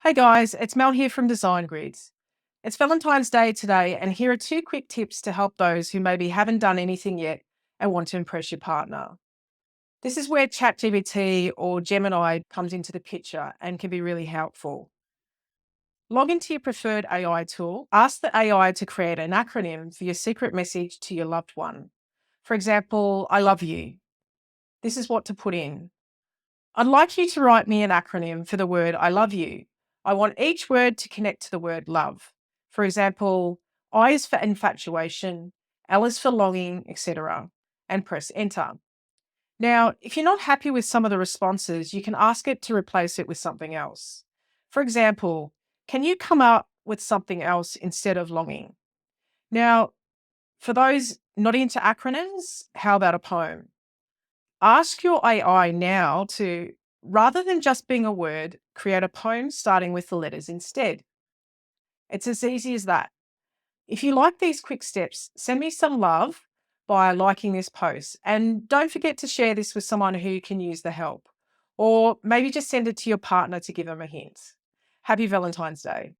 Hey guys, it's Mel here from Design Grids. It's Valentine's Day today, and here are two quick tips to help those who maybe haven't done anything yet and want to impress your partner. This is where Chat GPT or Gemini comes into the picture and can be really helpful. Log into your preferred AI tool, ask the AI to create an acronym for your secret message to your loved one. For example, I love you. This is what to put in. I'd like you to write me an acronym for the word I love you. I want each word to connect to the word love. For example, I is for infatuation, L is for longing, etc. And press enter. Now, if you're not happy with some of the responses, you can ask it to replace it with something else. For example, can you come up with something else instead of longing? Now, for those not into acronyms, how about a poem? Ask your AI now to, rather than just being a word, create a poem starting with the letters instead. It's as easy as that. If you like these quick steps, send me some love by liking this post. And don't forget to share this with someone who can use the help. Or maybe just send it to your partner to give them a hint. Happy Valentine's Day.